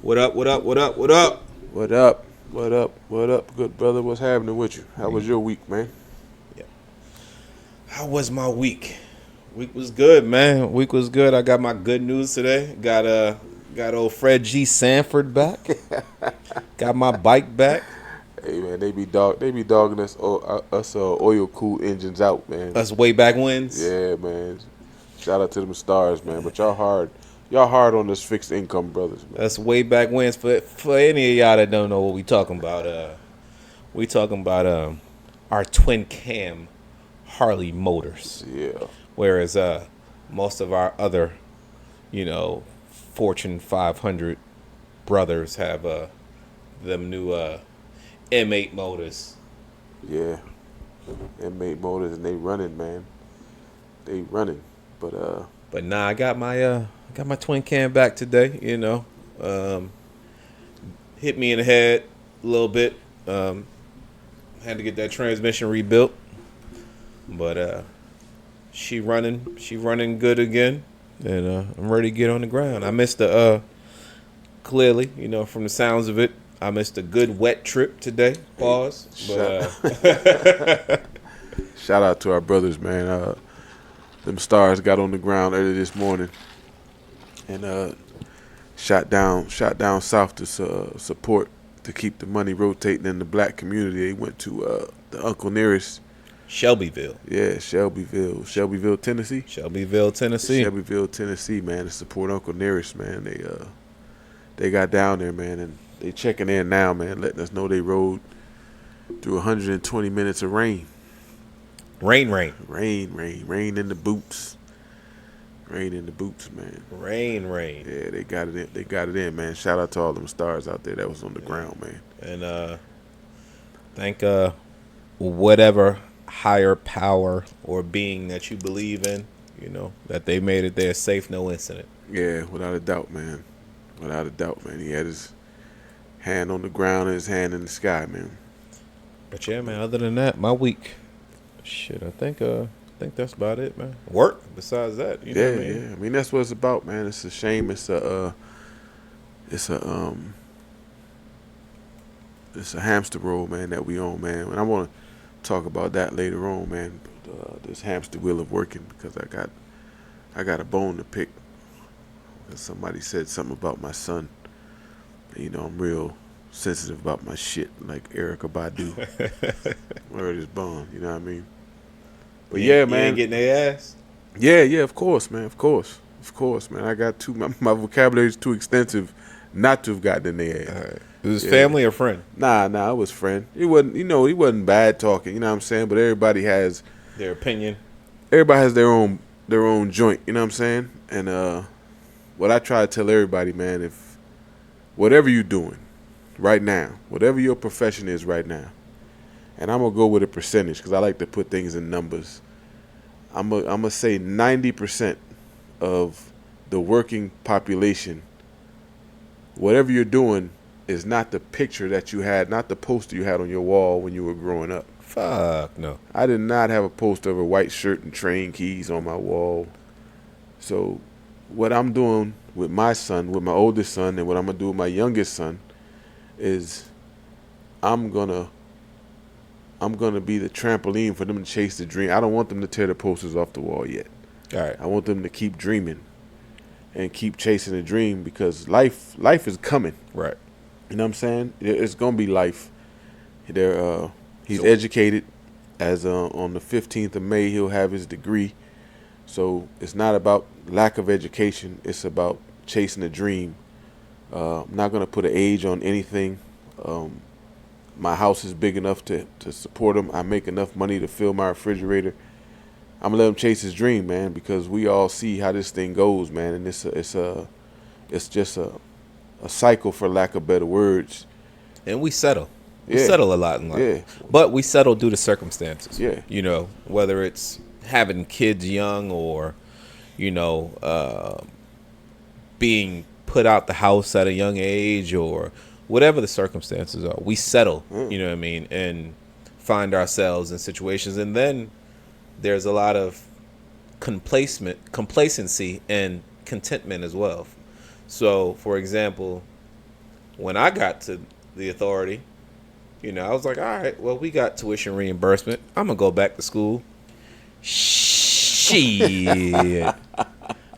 What up, what up, what up, what up? What up? What up? What up, good brother? What's happening with you? How was your week, man? Yeah. How was my week? Week was good, man. Week was good. I got my good news today. Got old Fred G. Sanford back. Got my bike back. Hey man, they be dogging us oil cooled engines out, man. Us way back wins. Yeah, man. Shout out to them stars, man. But y'all hard on this fixed income brothers, man. Us way back wins. For any of y'all that don't know what we talking about, we talking about our twin cam Harley motors. Yeah, Whereas most of our other, Fortune 500 brothers have them new M8 motors. yeah. M8 motors and they running, man. They running, but But nah, I got my twin cam back today. Hit me in the head a little bit. Had to get that transmission rebuilt, but she running good again, and I'm ready to get on the ground. I missed the clearly, from the sounds of it, I missed a good wet trip today. Pause. But shout out to our brothers, man. Them stars got on the ground early this morning and shot down south to support to keep the money rotating in the black community. They went to the Uncle Nearest. Shelbyville. Yeah, Shelbyville, Tennessee. Shelbyville, Tennessee, man, to support Uncle Nearest, man. They got down there, man, and they checking in now, man, letting us know they rode through 120 minutes of rain. Rain in the boots. Rain in the boots, man. Rain. Yeah, they got it in, man. Shout out to all them stars out there that was on the ground, man. And thank whatever higher power or being that you believe in, that they made it there safe, no incident. Yeah, without a doubt, man. He had his hand on the ground and his hand in the sky, man. But yeah, man, other than that, my week, shit, I think that's about it, man. Work besides that, Yeah. I mean, that's what it's about, man. It's a shame. It's a hamster wheel, man, that we own, man. And I want to talk about that later on, man. This hamster wheel of working, because I got a bone to pick. Somebody said something about my son. I'm real sensitive about my shit, like Erykah Badu. Word is bond, you know what I mean? But yeah, man. You ain't getting their ass? Yeah, of course, man. Of course, man. I got my vocabulary is too extensive not to have gotten in their ass. Right. Was his family or friend? Nah, it was friend. He wasn't bad talking, you know what I'm saying? But everybody has their opinion. Everybody has their own joint, you know what I'm saying? And what I try to tell everybody, man, if whatever you're doing right now, whatever your profession is right now, and I'm going to go with a percentage because I like to put things in numbers. I'm going to say 90% of the working population, whatever you're doing, is not the picture that you had, not the poster you had on your wall when you were growing up. Fuck no. I did not have a poster of a white shirt and train keys on my wall. So what I'm doing with my son, with my oldest son, and what I'm going to do with my youngest son is I'm gonna be the trampoline for them to chase the dream. I don't want them to tear the posters off the wall yet. All right. I want them to keep dreaming and keep chasing the dream, because life is coming. Right. You know what I'm saying? It's gonna be life. He's educated. As on the 15th of May, he'll have his degree. So it's not about lack of education. It's about chasing a dream. I'm not gonna put an age on anything. My house is big enough to support him. I make enough money to fill my refrigerator. I'm gonna let him chase his dream, man, because we all see how this thing goes, man, and it's just a cycle, for lack of better words. And we settle. We settle a lot in life. Yeah. But we settle due to circumstances. Yeah. Whether it's having kids young or, being put out the house at a young age, or whatever the circumstances are, we settle, you know what I mean, and find ourselves in situations. And then there's a lot of complacency and contentment as well. So, for example, when I got to the authority, I was like, all right, well, we got tuition reimbursement. I'm going to go back to school. Shit.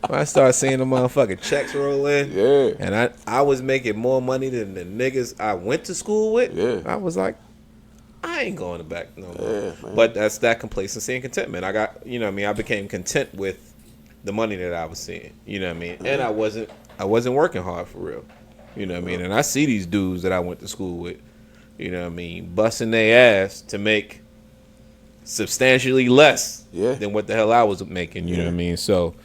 When I started seeing the motherfucking checks roll in, and I was making more money than the niggas I went to school with, I was like, I ain't going back no more. But that's that complacency and contentment. I got, I became content with the money that I was seeing, and I wasn't working hard for real, and I see these dudes that I went to school with, busting their ass to make substantially less than what the hell I was making, you know what I mean? So,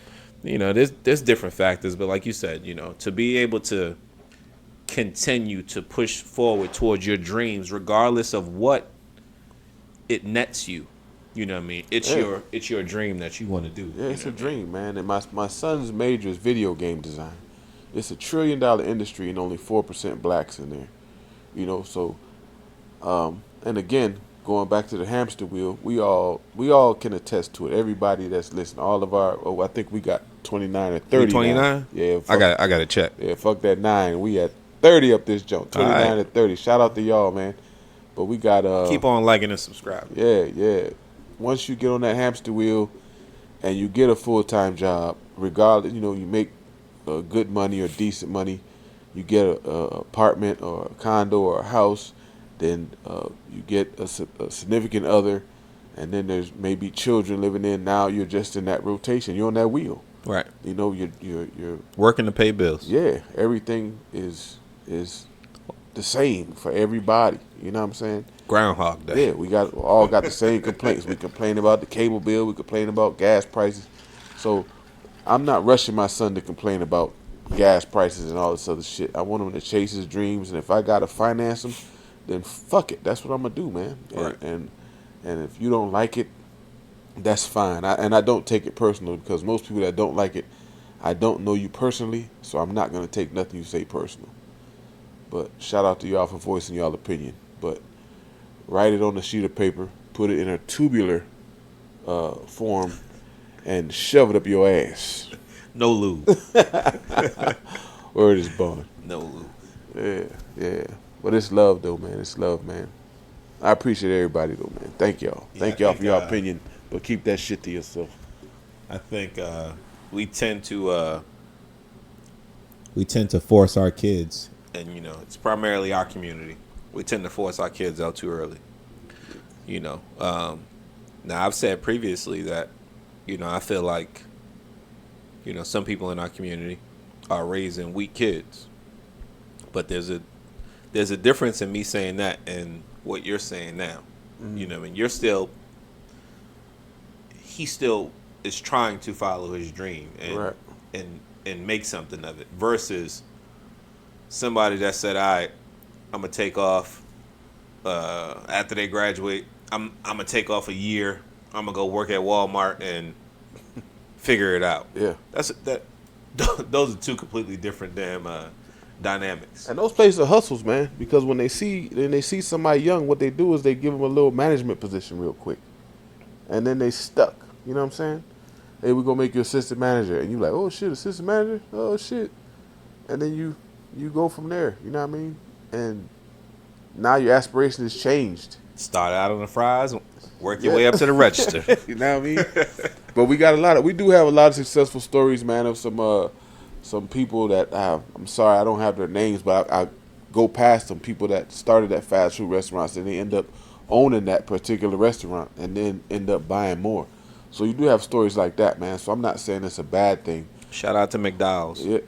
there's different factors, but like you said, to be able to continue to push forward towards your dreams, regardless of what it nets you, you know what I mean? It's your dream that you want to do. Yeah, it's a dream, man. And my son's major is video game design. It's $1 trillion industry and only 4% blacks in there. So and again, going back to the hamster wheel, we all can attest to it. Everybody that's listening, all of our I think we got 29 or 30. 29? Yeah, I got to check. Yeah, fuck that 9. We at 30 up this joint. 29 and 30. Shout out to y'all, man. But we got keep on liking and subscribing. Yeah. Once you get on that hamster wheel and you get a full-time job, regardless, you make good money or decent money, you get a apartment or a condo or a house, then you get a significant other, and then there's maybe children living in. Now you're just in that rotation. You're on that wheel. Right. You're working to pay bills. Yeah. Everything is the same for everybody. You know what I'm saying? Groundhog Day. Yeah, we all got the same complaints. We complain about the cable bill. We complain about gas prices. So I'm not rushing my son to complain about gas prices and all this other shit. I want him to chase his dreams, and if I gotta finance him, then fuck it. That's what I'm gonna do, man. Right. And if you don't like it, that's fine. I don't take it personal, because most people that don't like it, I don't know you personally, so I'm not gonna take nothing you say personal. But shout out to y'all for voicing y'all opinion. But write it on a sheet of paper, put it in a tubular form, and shove it up your ass. No lube. Word is born. No lube. Yeah. But it's love, though, man. It's love, man. I appreciate everybody, though, man. Thank y'all. Thank y'all for your opinion, but keep that shit to yourself. I think we tend to force our kids, and it's primarily our community. We tend to force our kids out too early. Now I've said previously that, I feel like, some people in our community are raising weak kids, but there's a difference in me saying that and what you're saying now. Mm-hmm. He still is trying to follow his dream and make something of it, versus somebody that said, all right, I'm gonna take off after they graduate. I'm gonna take off a year. I'm gonna go work at Walmart and figure it out. Yeah, those are two completely different damn dynamics. And those places are hustles, man. Because when they see somebody young, what they do is they give them a little management position real quick, and then they stuck. You know what I'm saying? Hey, we're gonna make you assistant manager, and you like, oh shit, assistant manager, oh shit, and then you go from there. You know what I mean? And now your aspiration has changed. Start out on the fries, work your way up to the register. You know what I mean? But we do have a lot of successful stories, man, of some people that I'm sorry I don't have their names, but I go past them, people that started at fast food restaurants and they end up owning that particular restaurant and then end up buying more. So you do have stories like that, man. So I'm not saying it's a bad thing. Shout out to McDonald's. Yeah.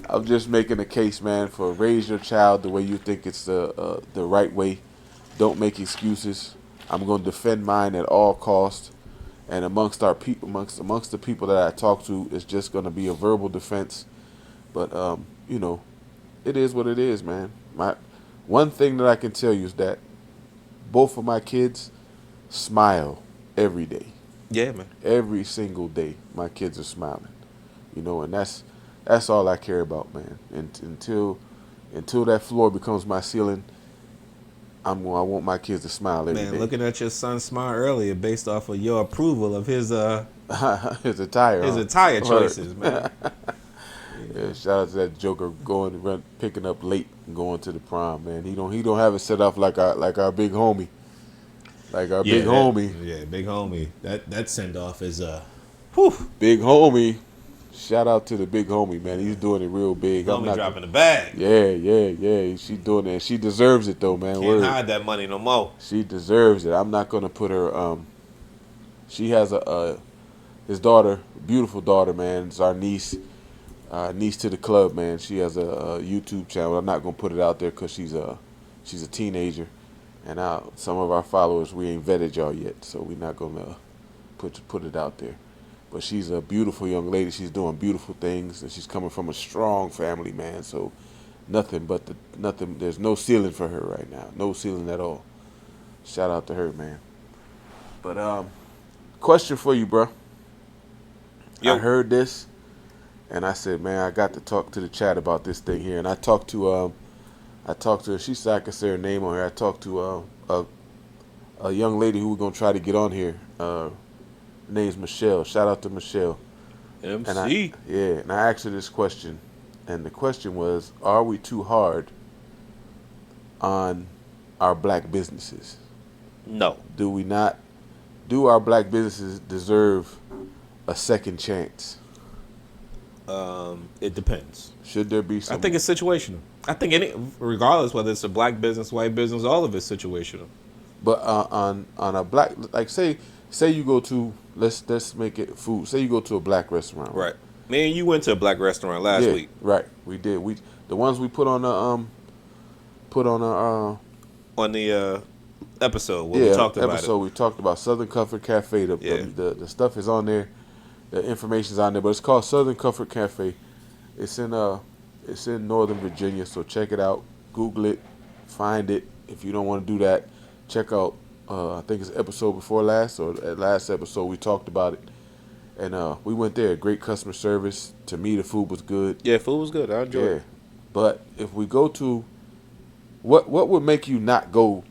I'm just making a case, man, for raise your child the way you think it's the right way. Don't make excuses. I'm going to defend mine at all costs. And amongst our people, amongst the people that I talk to, it's just going to be a verbal defense. But it is what it is, man. One thing that I can tell you is that both of my kids smile every day. Yeah, man. Every single day, my kids are smiling. And that's all I care about, man. And until that floor becomes my ceiling, I want my kids to smile every day. Man, looking at your son smile earlier, based off of your approval of his his attire choices, man. Yeah, Yeah, shout out to that Joker picking up late and going to the prom, man. He don't have it set up like our big homie. Like our big homie. Yeah, big homie. That send off is whew. Big homie. Shout out to the big homie, man. He's doing it real big. Homie dropping the bag. Yeah. She's doing it. She deserves it though, man. Can't hide that money no more. She deserves it. I'm not gonna put her. She has his daughter, beautiful daughter, man. It's our niece to the club, man. She has a YouTube channel. I'm not gonna put it out there because she's a teenager, and some of our followers, we ain't vetted y'all yet, so we're not gonna put it out there. But she's a beautiful young lady. She's doing beautiful things, and she's coming from a strong family, man. So nothing. There's no ceiling for her right now. No ceiling at all. Shout out to her, man. But question for you, bro. Yo. I heard this, and I said, man, I got to talk to the chat about this thing here. And I talked to her. She said I could say her name on here. I talked to a young lady who we're gonna try to get on here. Her name's Michelle. Shout out to Michelle. MC. And I asked her this question, and the question was, are we too hard on our black businesses? No. Do our black businesses deserve a second chance? It depends. Should there be some? I think it's situational. I think regardless whether it's a black business, white business, all of it's situational. But on a black, like say you go to, let's make it food. Say you go to a black restaurant. Right. Me and you went to a black restaurant last week. Right. We did. The ones we put on the episode where we talked about it. We talked about Southern Comfort Cafe. The stuff is on there. The information's on there, but it's called Southern Comfort Cafe. It's in Northern Virginia, so check it out. Google it, find it. If you don't want to do that, check out. I think it's episode before last or last episode we talked about it, and we went there. Great customer service. To me, the food was good. Yeah, food was good. I enjoyed it. But if we go to, what would make you not go?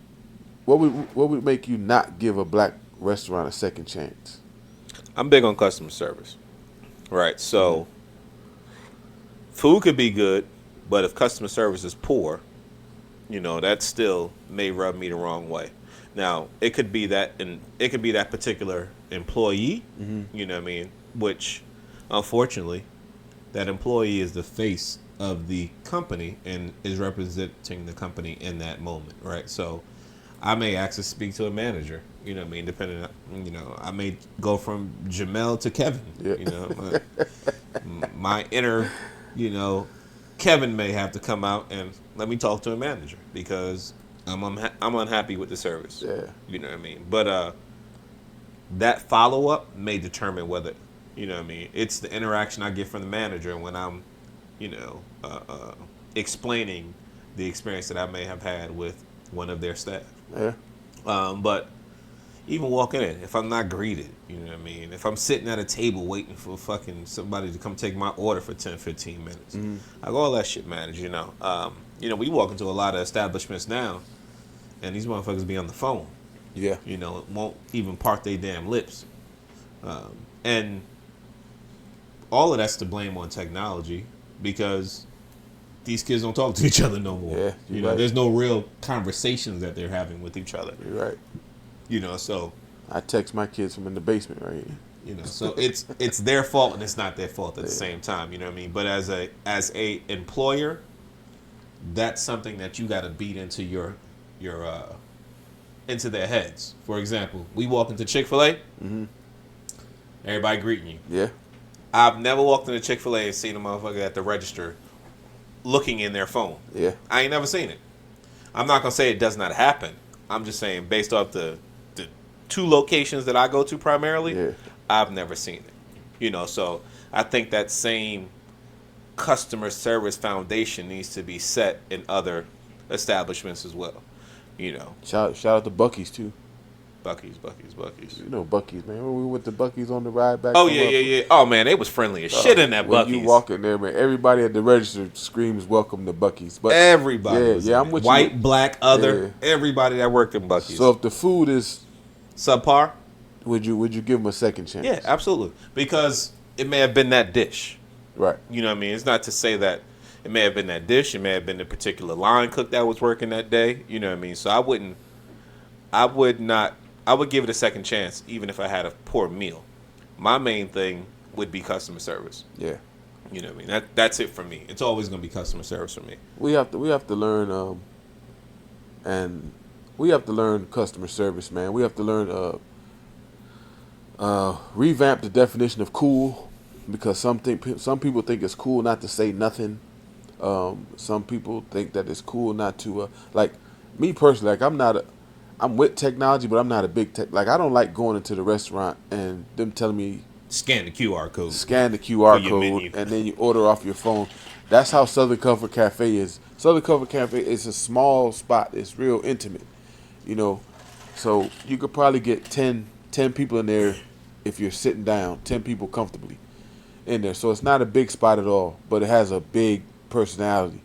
What would make you not give a black restaurant a second chance? I'm big on customer service. Right. So food could be good, but if customer service is poor, that still may rub me the wrong way. Now, it could be that particular employee, you know what I mean, which unfortunately that employee is the face of the company and is representing the company in that moment, right? So I may actually speak to a manager, you know what I mean, depending on, I may go from Jamel to Kevin, my inner, Kevin may have to come out and let me talk to a manager because I'm unhappy with the service. Yeah. You know what I mean? But that follow-up may determine whether, it's the interaction I get from the manager when I'm, explaining the experience that I may have had with one of their staff. Yeah. But even walking in, if I'm not greeted, you know what I mean? If I'm sitting at a table waiting for fucking somebody to come take my order for 10, 15 minutes, I go, all that shit matters, we walk into a lot of establishments now, and these motherfuckers be on the phone. Yeah. Won't even park their damn lips. And all of that's to blame on technology because these kids don't talk to each other no more. Yeah, right. There's no real conversations that they're having with each other. You're right. So I text my kids from in the basement right here. So it's their fault and it's not their fault at the same time. You know what I mean? But as a employer, that's something that you got to beat into your into their heads. For example, we walk into Chick-fil-A, everybody greeting you. Yeah. I've never walked into Chick-fil-A and seen a motherfucker at the register looking in their phone. Yeah. I ain't never seen it. I'm not gonna say it does not happen. I'm just saying based off the two locations that I go to primarily, I've never seen it. So I think that same customer service foundation needs to be set in other establishments as well. Shout out to Buc-ee's too. Buc-ee's. Buc-ee's, man. When we went to Buc-ee's on the ride back. Oh yeah. Oh man, they was friendly as shit in that Buc-ee's. When you walk in there, man, everybody at the register screams "Welcome to Buc-ee's." But everybody, I'm with white, you. black, other, everybody that worked in Buc-ee's. So if the food is subpar, would you give them a second chance? Yeah, absolutely. Because it may have been that dish. Right. You know what I mean? It's not to say that it may have been that dish, it may have been the particular line cook that was working that day. You know what I mean? So I would not, I would give it a second chance even if I had a poor meal. My main thing would be customer service. Yeah. You know what I mean? That's it for me. It's always going to be customer service for me. We have to learn and we have to learn customer service, man. We have to learn revamp the definition of cool, because some people think it's cool not to say nothing. Some people think that it's cool not to like me personally. Like I'm with technology, but I'm not a big tech. Like I don't like going into the restaurant and them telling me Scan the QR code. scan the For QR your code menu. and then you order off your phone. That's how Southern Comfort Cafe is. Southern Comfort Cafe is a small spot. It's real intimate, you know. So you could probably get 10 people in there if you're sitting down, 10 people comfortably in there. So it's not a big spot at all, but it has a big personality.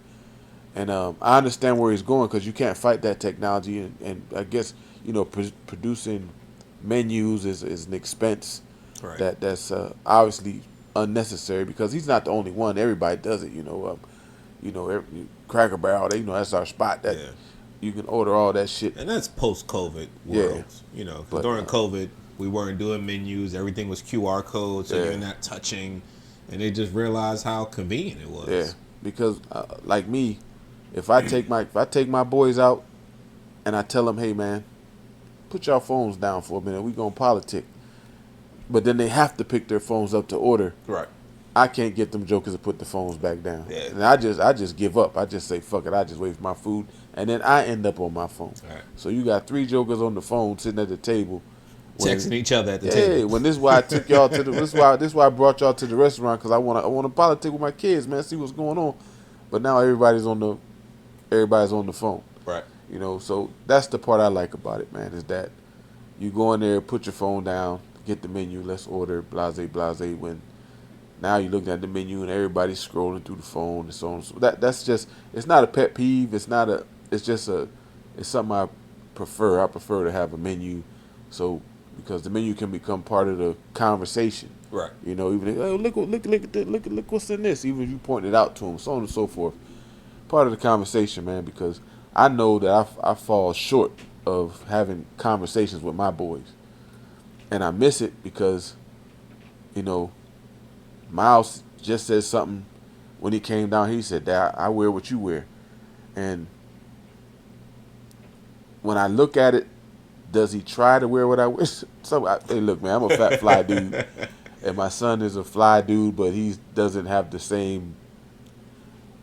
And I understand where he's going, because you can't fight that technology. And I guess, producing menus is an expense Right. that's obviously unnecessary, because he's not the only one. Everybody does it, Cracker Barrel, that's our spot. That Yeah. you can order all that shit. And that's post-COVID Yeah. world. 'Cause But, during COVID, we weren't doing menus. Everything was QR code, so Yeah. you're not touching. And they just realized how convenient it was. Yeah, because like me, if I take my boys out and I tell them, hey man, put your phones down for a minute, we gonna politic. But then they have to pick their phones up to order. Right. I can't get them jokers to put the phones back down. Yeah. And I just give up. I just say fuck it. I just wait for my food, and then I end up on my phone. Right. So you got 3 jokers on the phone sitting at the table, Texting each other at the yeah, table. when this is why I took y'all to the this is why I brought y'all to the restaurant, because I want to politic with my kids, man, see what's going on. But now everybody's on the phone. Right. So that's the part I like about it, man, is that you go in there, put your phone down, get the menu, let's order, blase, blase. When now you're looking at the menu and everybody's scrolling through the phone and so on. So that's just, it's not a pet peeve. It's something I prefer. I prefer to have a menu, so because the menu can become part of the conversation. Right. Even if, oh, look what's in this. Even if you point it out to them, so on and so forth. Part of the conversation, man, because I know that I fall short of having conversations with my boys, and I miss it because, Miles just said something when he came down. He said, "Dad, I wear what you wear," and when I look at it, does he try to wear what I wear? Hey, look, man, I'm a fat fly dude, and my son is a fly dude, but he doesn't have the same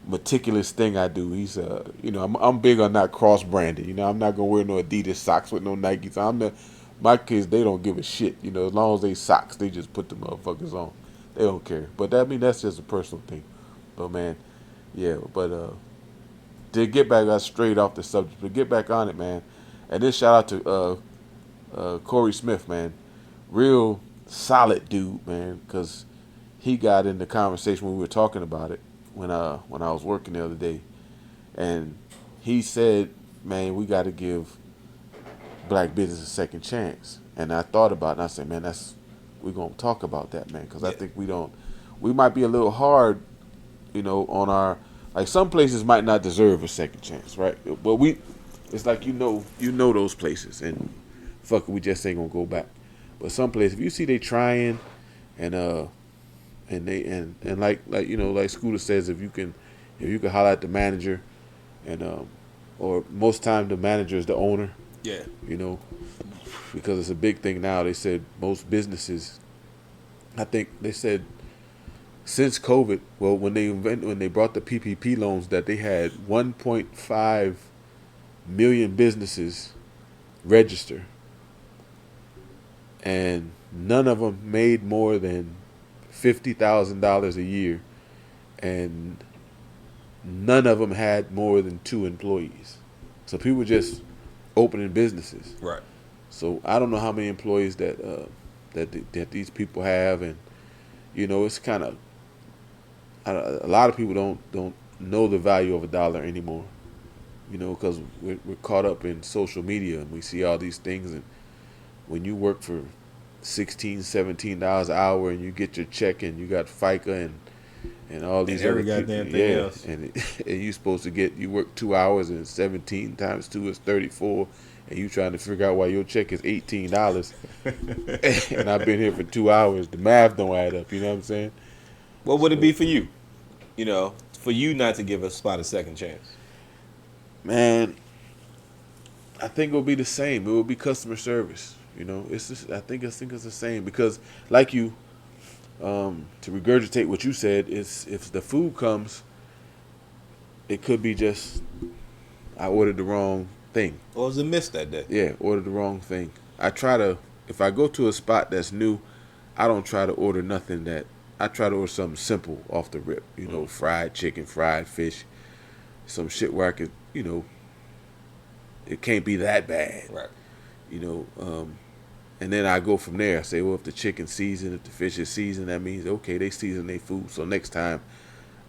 meticulous thing I do. He's I'm big on not cross branded. I'm not gonna wear no Adidas socks with no Nikes. My kids, they don't give a shit. As long as they socks, they just put the motherfuckers on. They don't care. But that's just a personal thing. But man, yeah. But to get back straight off the subject, but get back on it, man. And then shout out to Corey Smith, man. Real solid dude, man, because he got in the conversation when we were talking about it when I was working the other day, and he said, man, we got to give black business a second chance. And I thought about it, and I said, man, we're going to talk about that, man, because I think we might be a little hard, on our, like, some places might not deserve a second chance, right? But it's like, those places, and fuck it, we just ain't going to go back. But some places, if you see they trying, and like Scoota says, if you can holler at the manager, and or most time the manager is the owner. Yeah. Because it's a big thing now. They said most businesses, I think they said since COVID, well, when they brought the PPP loans, that they had 1.5 million businesses register, and none of them made more than $50,000 a year, and none of them had more than 2 employees. So people just opening businesses. Right. So I don't know how many employees that these people have, and it's kind of, a lot of people don't know the value of a dollar anymore. Because we're caught up in social media and we see all these things, and when you work for $16, $17 an hour and you get your check and you got FICA and and all these and every other goddamn thing else. and you supposed to you work 2 hours and 17 times 2 is 34, and you trying to figure out why your check is $18, and I've been here for 2 hours. The math don't add up. You know what I'm saying? What would it be for you? You know, for you not to give a spot a second chance? Man, I think it will be the same. It will be customer service. You know, it's just, I think it's the same because, like you, to regurgitate what you said, is if the food comes, it could be just I ordered the wrong thing. Or was it missed that day? Yeah, ordered the wrong thing. I try to, if I go to a spot that's new, I don't try to order nothing that, I try to order something simple off the rip. You know, fried chicken, fried fish, some shit where I could, you know, it can't be that bad. Right. You know, and then I go from there. I say, well, if the chicken's seasoned, if the fish is seasoned, that means, okay, they season their food. So next time,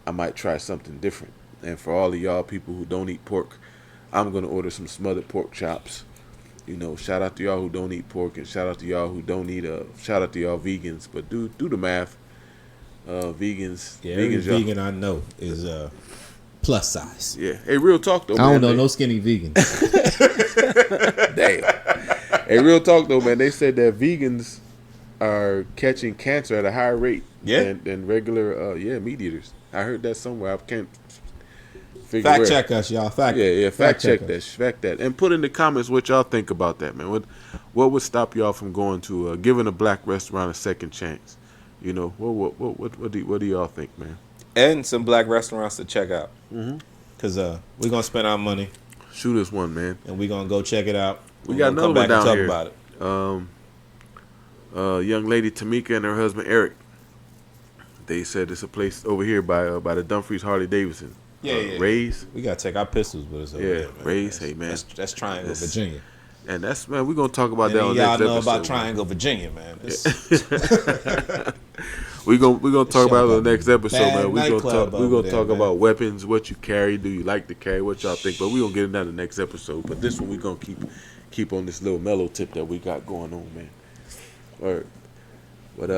I might try something different. And for all of y'all people who don't eat pork, I'm going to order some smothered pork chops. You know, shout out to y'all who don't eat pork, and shout out to y'all who don't eat, shout out to y'all vegans. But do the math. Vegans. Yeah, vegans, every vegan I know is plus size. Yeah. Hey, real talk, though, I don't man. know no skinny vegans. Damn. Hey, real talk, though, man. They said that vegans are catching cancer at a higher rate than regular, meat eaters. I heard that somewhere. I can't figure Fact where. check us, y'all. Fact Check that. Fact that. And put in the comments what y'all think about that, man. What would stop y'all from going to giving a black restaurant a second chance? You know, what do y'all think, man? And some black restaurants to check out. Because we're going to spend our money. Shoot us one, man. And we're going to go check it out. We got another one down here. About it. Young lady Tamika and her husband Eric. They said it's a place over here by the Dumfries Harley Davidson. Yeah. Rays. We got to take our pistols with us over there, man. Rays. Hey, man. That's Triangle, Virginia. And that's, man, we're going to talk about and that on y'all next episode. know about Triangle, Virginia, man. We're gonna talk about it on the next episode, man. We're gonna talk man. about weapons, what you carry, do you like to carry, what y'all think. But we're gonna get into that in the next episode. But this one we're gonna keep on this little mellow tip that we got going on, man. Alright. But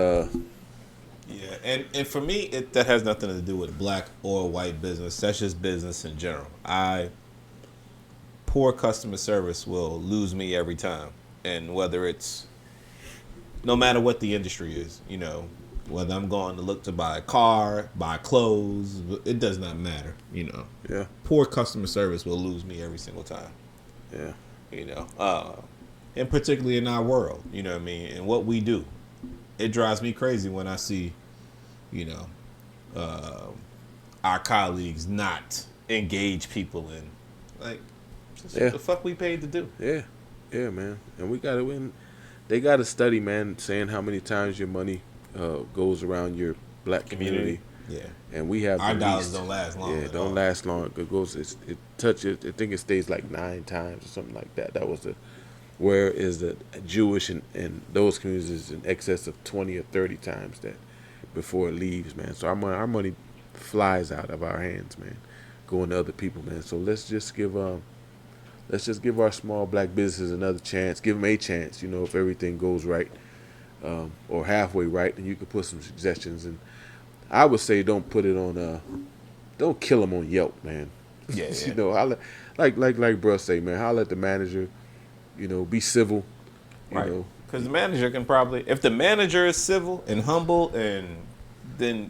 yeah, and for me that has nothing to do with black or white business. That's just business in general. Poor customer service will lose me every time. And whether it's no matter what the industry is, you know, whether I'm going to look to buy a car, buy clothes, it does not matter, you know. Yeah. Poor customer service will lose me every single time. Yeah. You know, and particularly in our world, you know what I mean, and what we do. It drives me crazy when I see, you know, our colleagues not engage people in, like, what the fuck we paid to do. Yeah, man. And we got to win. They got a study, man, saying how many times your money goes around your black community. Yeah. And we have our dollars don't last long. Yeah, don't last long. It goes. It touches. I think it stays like 9 times or something like that. That was where is the Jewish and those communities is in excess of 20 or 30 times that before it leaves, man. So our money flies out of our hands, man, going to other people, man. So let's just give our small black businesses another chance. Give them a chance, you know, if everything goes right, or halfway right, then you can put some suggestions. And I would say don't put it on, don't kill them on Yelp, man. Yeah. You know, like bruh say, man, holler at the manager, you know, be civil, you know. Because the manager can probably, if the manager is civil and humble, and then,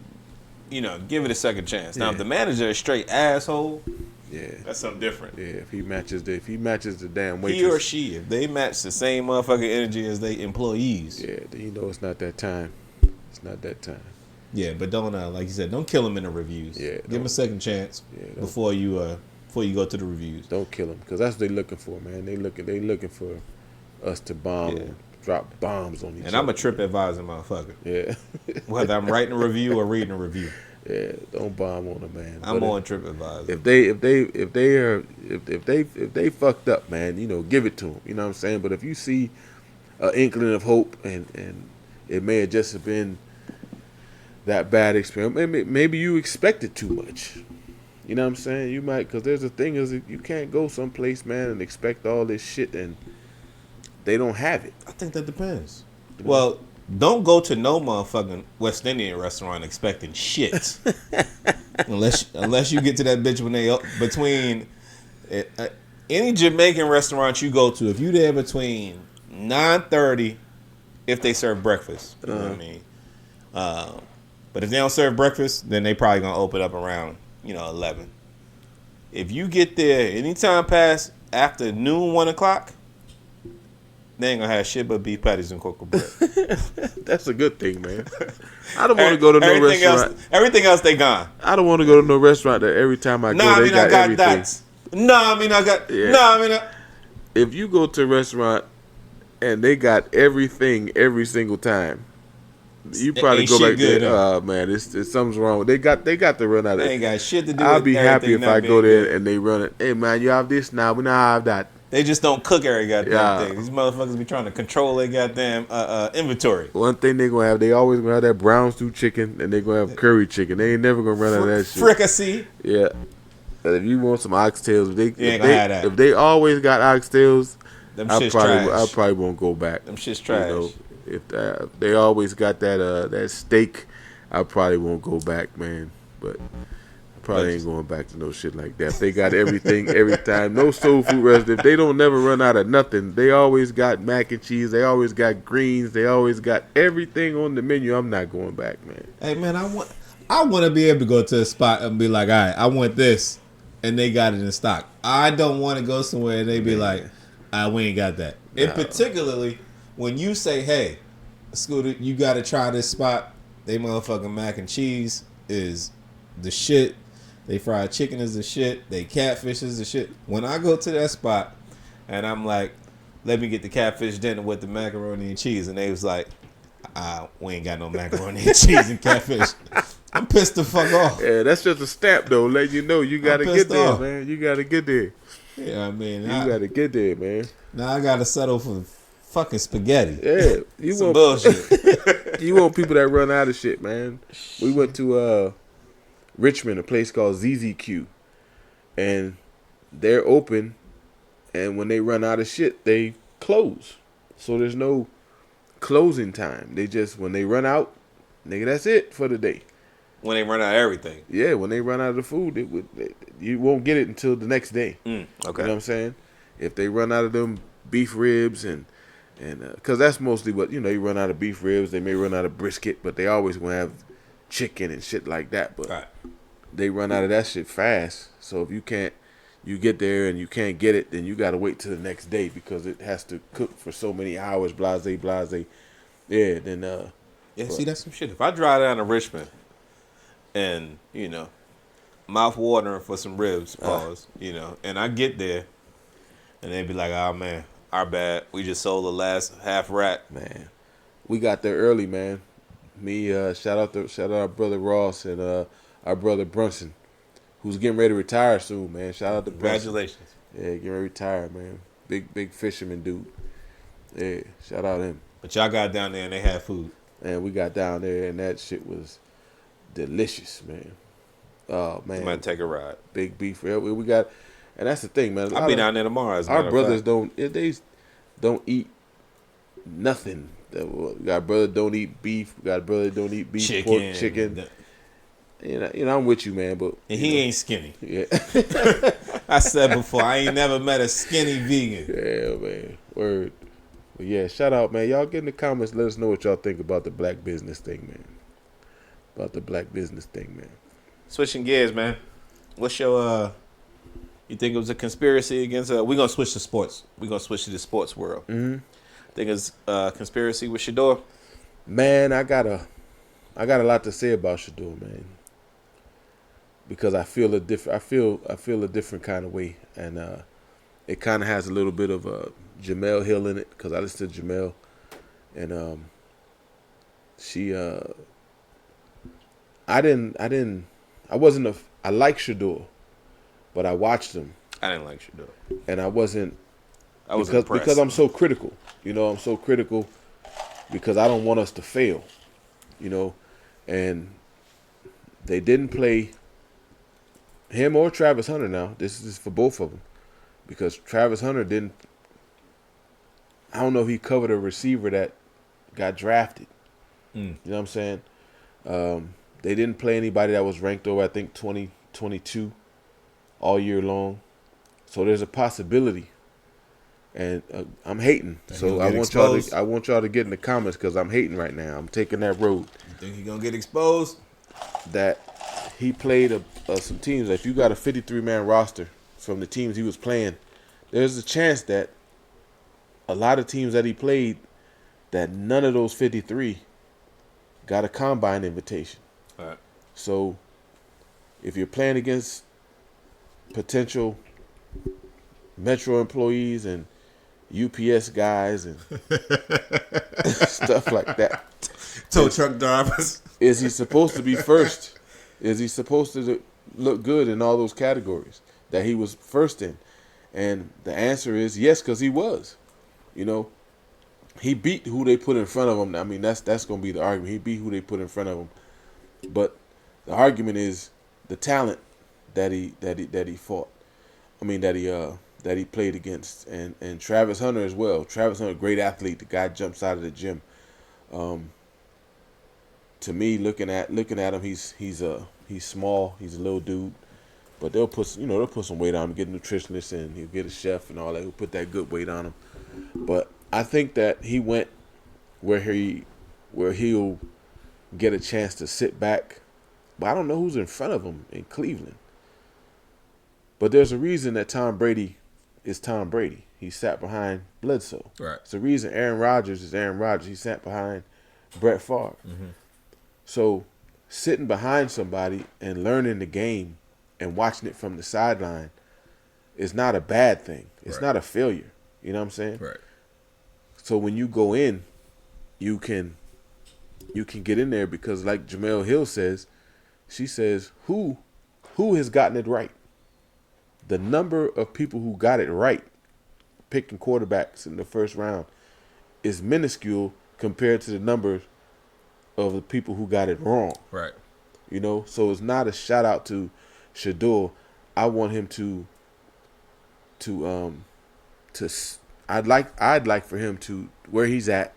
you know, give it a second chance. Now, if the manager is straight asshole, that's something different. Yeah, if he matches the damn waitress. He or she, if they match the same motherfucking energy as they employees. Yeah, then you know it's not that time. It's not that time. Yeah, but don't like you said, don't kill them in the reviews. Yeah, give them a second chance before you go to the reviews. Don't kill them, because that's what they're looking for, man. They looking for us to bomb, drop bombs on each other. And I'm a trip advisor, motherfucker. Yeah. Whether I'm writing a review or reading a review. Yeah, don't bomb on them, man. I'm on TripAdvisor. If they fucked up, man, you know, give it to them. You know what I'm saying? But if you see an inkling of hope, and it may have just been that bad experience, maybe you expected too much. You know what I'm saying? You might, because there's a thing is you can't go someplace, man, and expect all this shit and they don't have it. I think that depends. You know? Well, don't go to no motherfucking West Indian restaurant expecting shit. unless you get to that bitch when they between any Jamaican restaurant you go to, if you there between 9:30, if they serve breakfast, you know what I mean. But if they don't serve breakfast, then they probably gonna open up around 11. If you get there anytime past after noon, 1:00, they ain't gonna have shit but beef patties and cocoa bread. That's a good thing, man. I don't want to go to no restaurant. Everything else they gone. I don't want to go to no restaurant that every time I go, they got everything. That. If you go to a restaurant and they got everything every single time, you probably go back there. Oh man, it's something's wrong. They got to run out of it. They ain't got shit to do. I'll be happy if I go there and they run it. Hey man, you have this now. We now have that. They just don't cook every goddamn thing. These motherfuckers be trying to control their goddamn inventory. One thing they gonna have, they always gonna have that brown stew chicken, and they gonna have curry chicken. They ain't never gonna run out of that shit. Fricassee. Yeah. But if you want some oxtails, if they always got oxtails, I probably won't go back. Them shit's trash. If they always got that steak, I probably won't go back, man. But probably ain't going back to no shit like that. If they got everything every time, no soul food restaurant. If they don't never run out of nothing, they always got mac and cheese. They always got greens. They always got everything on the menu. I'm not going back, man. Hey man, I want to be able to go to a spot and be like, all right, I want this, and they got it in stock. I don't want to go somewhere and they be like, we ain't got that. No. And particularly when you say, hey, Scoota, you got to try this spot. They motherfucking mac and cheese is the shit. They fried chicken is the shit. They catfish is the shit. When I go to that spot and I'm like, let me get the catfish dinner with the macaroni and cheese, and they was like, we ain't got no macaroni and cheese and catfish. I'm pissed the fuck off. Yeah, that's just a stamp though, let you know you gotta get there, off. Man. You gotta get there. Yeah, I mean, you gotta get there, man. Now I gotta settle for fucking spaghetti. Yeah, you want bullshit. You want people that run out of shit, man. We went to Richmond, a place called ZZQ, and they're open, and when they run out of shit, they close. So there's no closing time. They just, when they run out, nigga, that's it for the day. When they run out of everything. Yeah, when they run out of the food, you won't get it until the next day. Okay. You know what I'm saying? If they run out of them beef ribs and because that's mostly what, you run out of beef ribs, they may run out of brisket, but they always gonna have chicken and shit like that. But they run out of that shit fast. So if you get there and you can't get it, then you gotta wait till the next day because it has to cook for so many hours. Blase. Yeah. Then see, that's some shit. If I drive down to Richmond and mouth watering for some ribs, and I get there and they be like, oh man, our bad, we just sold the last half rack. Man, we got there early, man. Me, shout out our brother Ross and our brother Brunson, who's getting ready to retire soon, man. Shout out to Congratulations. Brunson. Yeah, getting ready to retire, man. Big fisherman dude. Yeah, shout out him. But y'all got down there and they had food. And we got down there and that shit was delicious, man. Oh man, you might take a ride. Big beef. We got, and that's the thing, man. I'll be down there tomorrow. Our brothers don't eat nothing. We got a brother don't eat beef. We got a brother don't eat beef, pork, chicken. I'm with you, man. But and he ain't skinny. Yeah, I said before, I ain't never met a skinny vegan. Yeah, man. Word. But yeah, shout out, man. Y'all get in the comments. Let us know what y'all think about the black business thing, man. Switching gears, man. What's your you think it was a conspiracy against we're gonna switch to sports. We're gonna switch to the sports world. Mm-hmm. Think it's conspiracy with Shedeur? Man, I got a lot to say about Shedeur, man. Because I feel a different kind of way, and it kind of has a little bit of Jamel Hill in it because I listen to Jamel, and she I like Shedeur, but I watched him. I didn't like Shedeur, and I was impressed. Because I'm so critical. I'm so critical because I don't want us to fail. And they didn't play him or Travis Hunter now. This is for both of them. Because Travis Hunter didn't, I don't know if he covered a receiver that got drafted. You know what I'm saying? They didn't play anybody that was ranked over, I think, 2022 all year long. So there's a possibility. And I'm hating. So I want y'all to get in the comments because I'm hating right now. I'm taking that road. You think he's gonna get exposed? That he played some teams. If you got a 53-man roster from the teams he was playing, there's a chance that a lot of teams that he played, that none of those 53 got a combine invitation. All right. So if you're playing against potential Metro employees and UPS guys and stuff like that, Tow truck drivers. is he supposed to be first? Is he supposed to look good in all those categories that he was first in? And the answer is yes, because he was. You know, he beat who they put in front of him. I mean, that's going to be the argument. He beat who they put in front of him. But the argument is the talent that he fought. I mean, that he played against, and Travis Hunter as well. Travis Hunter, great athlete. The guy jumps out of the gym. To me, looking at him, he's small. He's a little dude, but they'll put some weight on him, get a nutritionist, and he'll get a chef and all that. Who'll put that good weight on him. But I think that he went where he'll get a chance to sit back. But I don't know who's in front of him in Cleveland. But there's a reason that Tom Brady is Tom Brady. He sat behind Bledsoe. Right. It's the reason Aaron Rodgers is Aaron Rodgers. He sat behind Brett Favre. Mm-hmm. So sitting behind somebody and learning the game and watching it from the sideline is not a bad thing. It's not a failure. You know what I'm saying? Right. So when you go in, you can get in there because, like Jamel Hill says, she says, who has gotten it right? The number of people who got it right picking quarterbacks in the first round is minuscule compared to the number of the people who got it wrong. Right. You know, so it's not a shout out to Shedeur. I want him I'd like for him to, where he's at,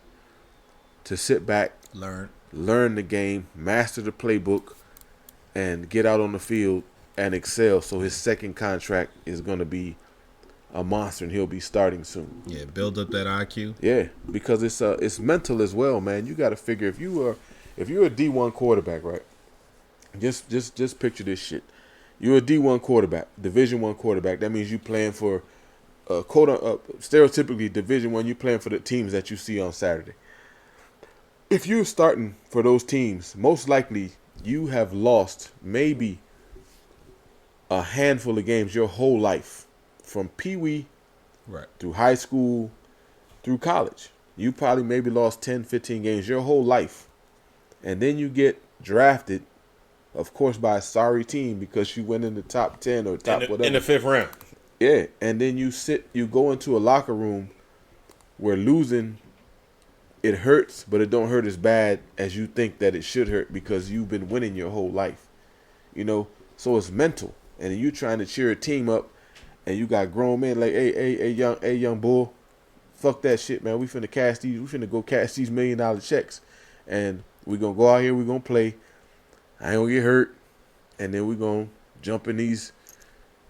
to sit back, learn the game, master the playbook, and get out on the field and excel. So his second contract is going to be a monster, and he'll be starting soon. Yeah, build up that IQ. Yeah, because it's mental as well, man. You got to figure if you're a D1 quarterback, right? Just picture this shit. You're a D1 quarterback, Division I quarterback. That means you playing for stereotypically Division I. You playing for the teams that you see on Saturday. If you're starting for those teams, most likely you have lost maybe a handful of games your whole life, from Pee-wee through high school through college. You probably maybe lost 10, 15 games your whole life. And then you get drafted, of course, by a sorry team because you went in the top 10 or whatever. In the fifth round. Yeah, and then you go into a locker room where losing, it hurts, but it don't hurt as bad as you think that it should hurt because you've been winning your whole life. You know, so it's mental. And you trying to cheer a team up, and you got grown men like, hey, young bull, fuck that shit, man. We finna go cash these $1 million checks, and we gonna go out here, we gonna play. I ain't gonna get hurt, and then we gonna jump in these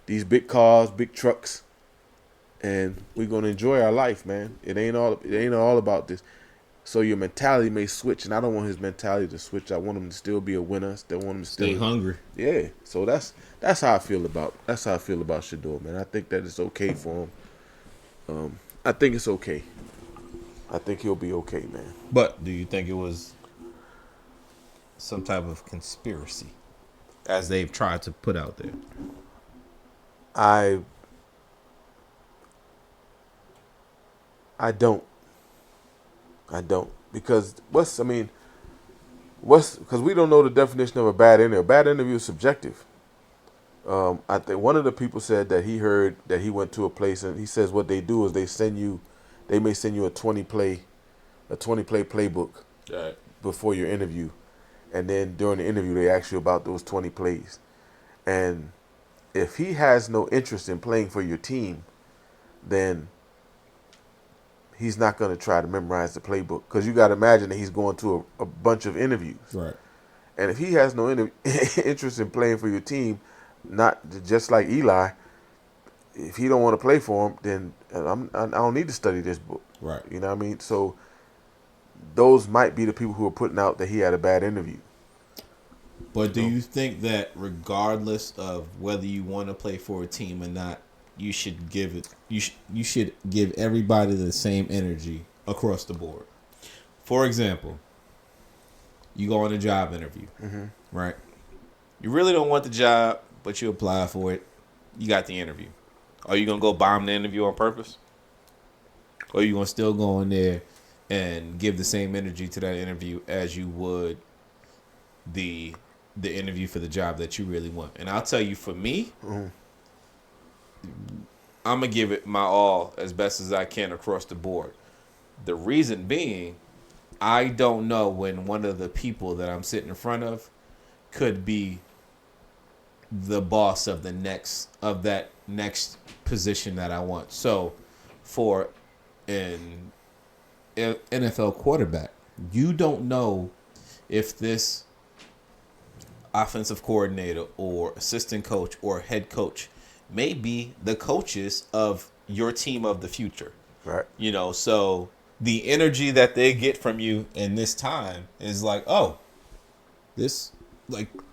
big cars, big trucks, and we gonna enjoy our life, man. It ain't all about this. So your mentality may switch, and I don't want his mentality to switch. I want him to still be a winner. Still want him to stay hungry. Yeah. So that's how I feel about Shedeur, man. I think that it's okay for him. I think it's okay. I think he'll be okay, man. But do you think it was some type of conspiracy, as they've tried to put out there? I don't. Because because we don't know the definition of a bad interview. A bad interview is subjective. I think one of the people said that he heard that he went to a place, and he says what they do is they may send you a 20 play playbook before your interview, and then during the interview they ask you about those 20 plays. And if he has no interest in playing for your team, then he's not going to try to memorize the playbook because you got to imagine that he's going to a bunch of interviews. Right. And if he has no interest in playing for your team, not just like Eli, if he don't want to play for him, then I don't need to study this book. Right. You know what I mean? So those might be the people who are putting out that he had a bad interview. But do you think that regardless of whether you want to play for a team or not, you should give it you should give everybody the same energy across the board? For example, you go on a job interview, right? You really don't want the job, but you apply for it. You got the interview. Are you gonna go bomb the interview on purpose? Or are you gonna still go in there and give the same energy to that interview as you would the interview for the job that you really want? And I'll tell you, for me, I'm gonna give it my all as best as I can across the board. The reason being, I don't know when one of the people that I'm sitting in front of could be the boss of that next position that I want. So, for an NFL quarterback, you don't know if this offensive coordinator or assistant coach or head coach may be the coaches of your team of the future. Right. You know, so the energy that they get from you in this time is like, oh, this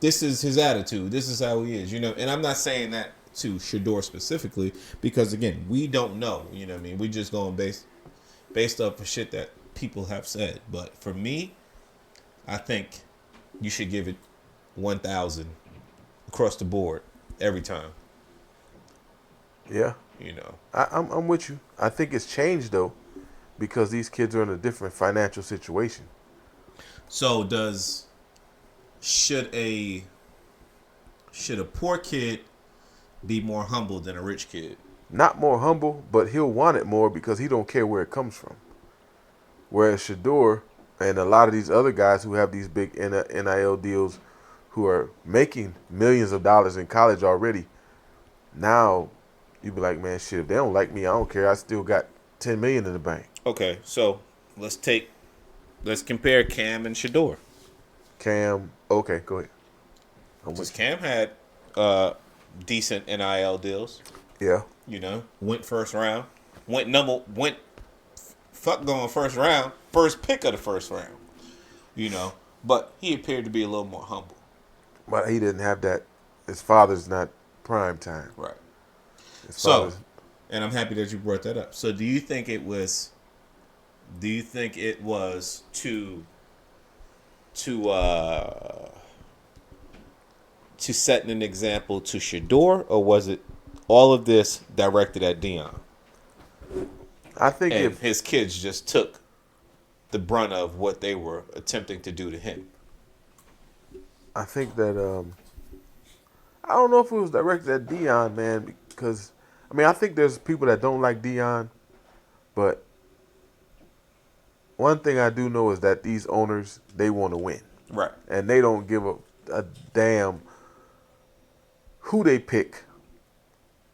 is his attitude. This is how he is, you know. And I'm not saying that to Shedeur specifically because, again, we don't know. You know what I mean? We just going based off of shit that people have said. But for me, I think you should give it 1,000 across the board every time. Yeah. You know. I'm with you. I think it's changed, though, because these kids are in a different financial situation. So should a poor kid be more humble than a rich kid? Not more humble, but he'll want it more because he don't care where it comes from. Whereas Shedeur and a lot of these other guys who have these big NIL deals who are making millions of dollars in college already, now you be like, man, shit, if they don't like me, I don't care. I still got $10 million in the bank. Okay, so let's compare Cam and Shedeur. Cam, okay, go ahead. Because Cam had decent NIL deals. Yeah. You know, went first round, going first round, first pick of the first round. You know, but he appeared to be a little more humble. But he didn't have that. His father's not prime time. Right. So, and I'm happy that you brought that up. So, do you think it was to setting an example to Shedeur, or was it all of this directed at Deion? I think and if his kids just took the brunt of what they were attempting to do to him. I think that I don't know if it was directed at Deion, man, because I think there's people that don't like Deion, but one thing I do know is that these owners, they want to win. Right. And they don't give a damn who they pick,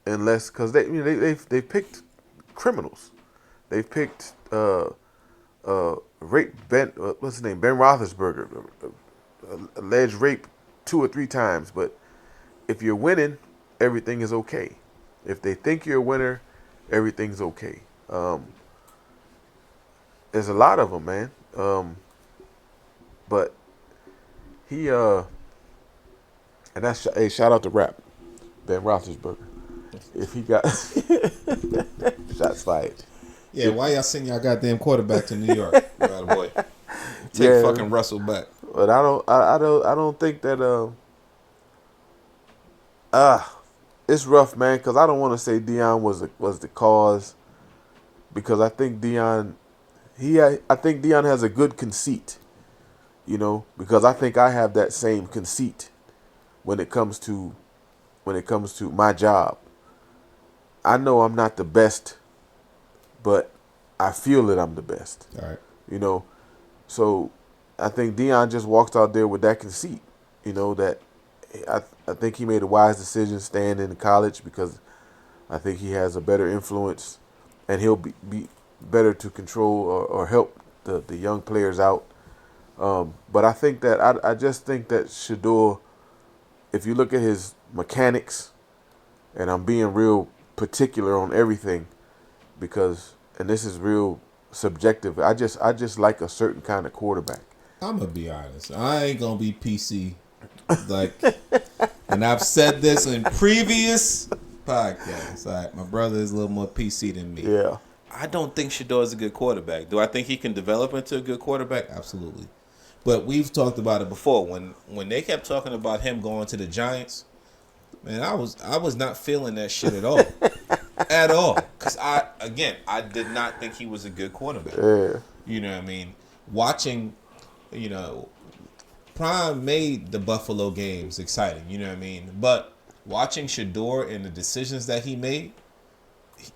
unless because they picked criminals. They've picked rape what's his name, Ben Roethlisberger, alleged rape 2 or 3 times. But if you're winning, everything is okay. If they think you're a winner, everything's okay. There's a lot of them, man. But he and that's shout out to Rap, Ben Roethlisberger. If he got shots fired. Yeah, why y'all send y'all goddamn quarterback to New York? Right, boy. Take fucking Russell back. But I don't think that it's rough, man, because I don't want to say Deion was the cause, because I think Deion has a good conceit, you know, because I think I have that same conceit when it comes to my job. I know I'm not the best, but I feel that I'm the best. All right. You know, so I think Deion just walks out there with that conceit, you know, that I think he made a wise decision staying in college, because I think he has a better influence, and he'll be better to control or help the young players out. But I think that I just think that Shedeur, if you look at his mechanics, and I'm being real particular on everything because, and this is real subjective. I just like a certain kind of quarterback. I'm gonna be honest. I ain't gonna be PC. Like, and I've said this in previous podcasts. All right, my brother is a little more PC than me. Yeah. I don't think Shedeur is a good quarterback. Do I think he can develop into a good quarterback? Absolutely. But we've talked about it before. When they kept talking about him going to the Giants, man, I was not feeling that shit at all. At all. Because I did not think he was a good quarterback. Yeah. You know what I mean? Watching, Prime made the Buffalo games exciting, you know what I mean? But watching Shedeur and the decisions that he made,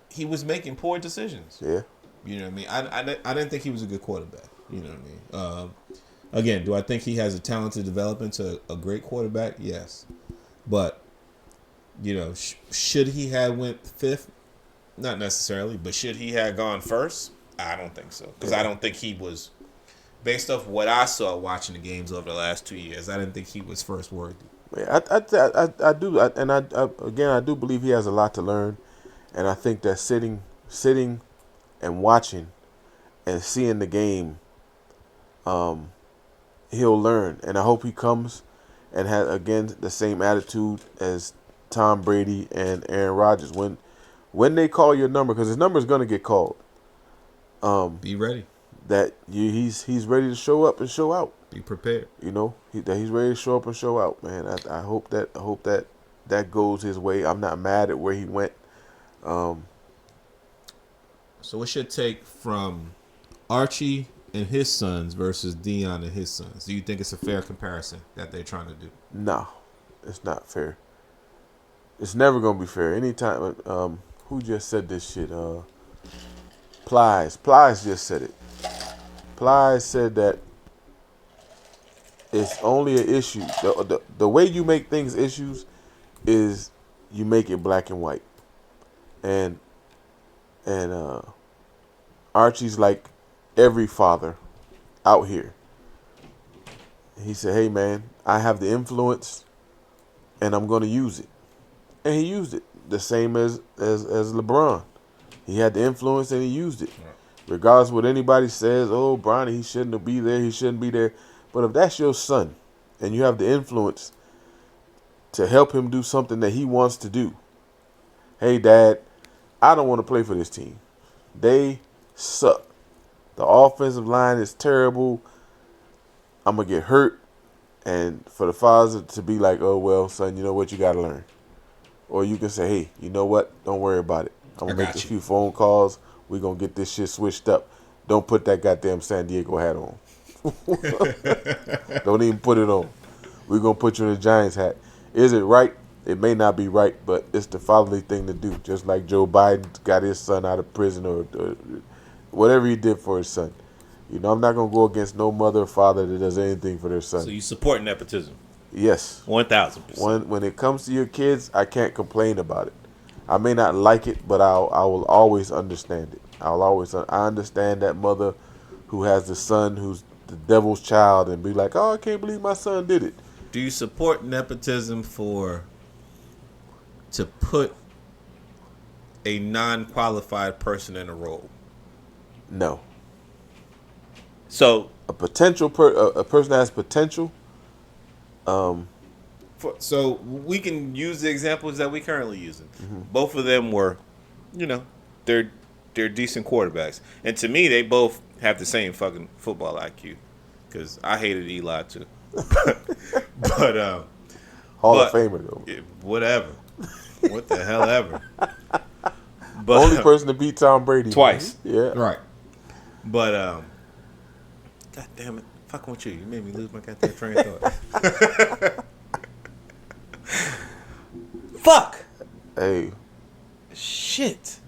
he was making poor decisions. Yeah. You know what I mean? I didn't think he was a good quarterback. You know what I mean? Again, do I think he has a talent to develop into a great quarterback? Yes. But, should he have went fifth? Not necessarily. But should he have gone first? I don't think so. Because I don't think he was, based off what I saw watching the games over the last 2 years, I didn't think he was first worthy. Yeah, I do, I do believe he has a lot to learn, and I think that sitting and watching and seeing the game, he'll learn, and I hope he comes and has again the same attitude as Tom Brady and Aaron Rodgers when they call your number, because his number is going to get called. Be ready. That he's ready to show up and show out. Be prepared. That he's ready to show up and show out, man. I hope that goes his way. I'm not mad at where he went. So what's your take from Archie and his sons versus Dion and his sons? Do you think it's a fair comparison that they're trying to do? No, it's not fair. It's never gonna be fair. Anytime, who just said this shit? Plies just said it. Plies said that it's only an issue. The way you make things issues is you make it black and white. And Archie's like every father out here. He said, "Hey man, I have the influence, and I'm going to use it." And he used it the same as LeBron. He had the influence and he used it. Right. Regardless of what anybody says, oh, Bronny, he shouldn't be there, he shouldn't be there. But if that's your son and you have the influence to help him do something that he wants to do, hey, Dad, I don't want to play for this team. They suck. The offensive line is terrible. I'm going to get hurt. And for the father to be like, oh, well, son, you know what? You got to learn. Or you can say, hey, you know what? Don't worry about it. I'm going to make a few phone calls. We're going to get this shit switched up. Don't put that goddamn San Diego hat on. Don't even put it on. We're going to put you in a Giants hat. Is it right? It may not be right, but it's the fatherly thing to do. Just like Joe Biden got his son out of prison or whatever he did for his son. I'm not going to go against no mother or father that does anything for their son. So you support nepotism? Yes. 1,000%. When it comes to your kids, I can't complain about it. I may not like it, but I will always understand it. I understand that mother who has the son who's the devil's child and be like, oh, I can't believe my son did it. Do you support nepotism to put a non-qualified person in a role? No. So a potential a person that has potential. So we can use the examples that we currently using. Mm-hmm. Both of them were, they're decent quarterbacks, and to me, they both have the same fucking football IQ. Because I hated Eli too, but Hall of Famer though. Whatever, what the hell ever. But only person to beat Tom Brady twice. Yeah, right. But God damn it, fucking with you. You made me lose my goddamn train of thought. Fuck. Hey. Shit.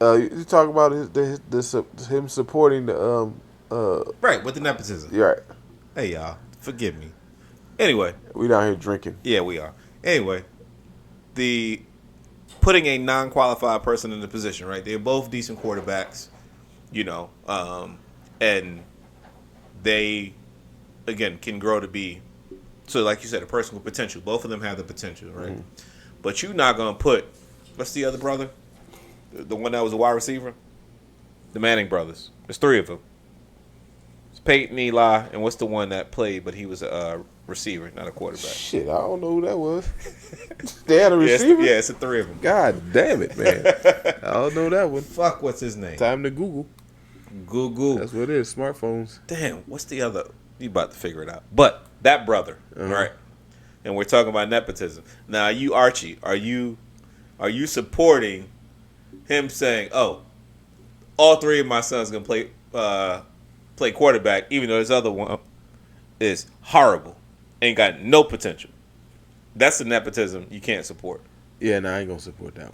You talk about him supporting the right, with the nepotism. You're right. Hey y'all, forgive me. Anyway, we down here drinking. Yeah, we are. Anyway, the putting a non-qualified person in the position, right? They're both decent quarterbacks. you know, and they again can grow to be. So, like you said, a person with potential. Both of them have the potential, right? But you're not gonna put what's the other brother, the one that was a wide receiver, the Manning brothers. There's three of them. It's Peyton, Eli, and what's the one that played, but he was a receiver, not a quarterback. Shit, I don't know who that was. They had a receiver? Yeah, it's the three of them. God damn it, man. I don't know that one. Fuck, what's his name? Time to Google. Google. That's what it is, smartphones. Damn, what's the other? You about to figure it out. But that brother, right? And we're talking about nepotism. Now, you, Archie, are you supporting him saying, "Oh, all three of my sons gonna play quarterback, even though this other one is horrible, ain't got no potential"? That's the nepotism you can't support. Yeah, no, I ain't gonna support that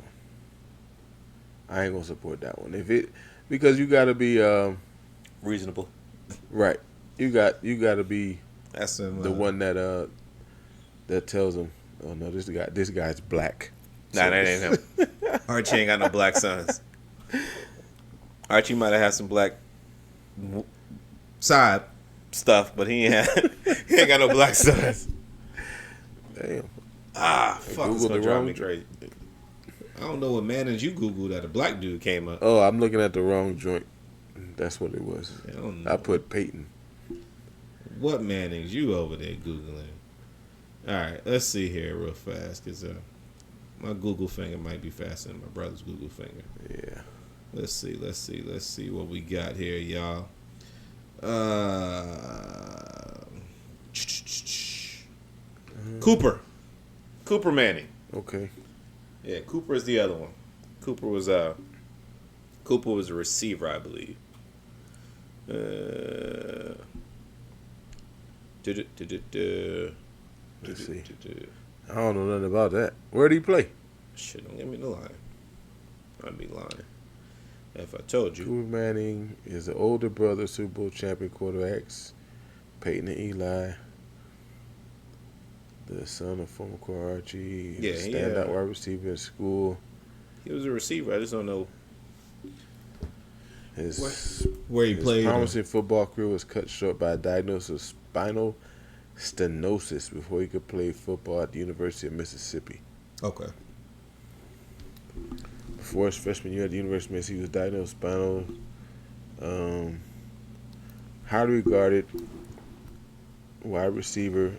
one. Because you gotta be Reasonable. right. You gotta be That's the one that tells him, "Oh no, this guy's black." Nah, that ain't him. Archie ain't got no black sons. Archie might have had some black side stuff, but he ain't got no black sons. Damn. Fuck, it's Googled gonna the drive wrong me crazy. I don't know what Mannings you Googled that a black dude came up. Oh, I'm looking at the wrong joint. That's what it was. I don't know. I put Peyton. What Mannings you over there Googling? All right, let's see here real fast, because my Google finger might be faster than my brother's Google finger. Yeah. Let's see what we got here, y'all. Cooper Manning. Okay. Yeah, Cooper is the other one. Cooper was a receiver, I believe. Let's see. I don't know nothing about that. Where did he play? Shit, don't give me the line. I'd be lying if I told you. Cooper Manning is the older brother of Super Bowl champion quarterbacks, Peyton and Eli. The son of former core Archie. Yeah, standout wide receiver in school. He was a receiver. I just don't know His where he played. His promising football career was cut short by a diagnosis of spinal stenosis before he could play football at the University of Mississippi. Okay. Before his freshman year at the University of Mississippi, he was diagnosed with spinal. Highly regarded wide receiver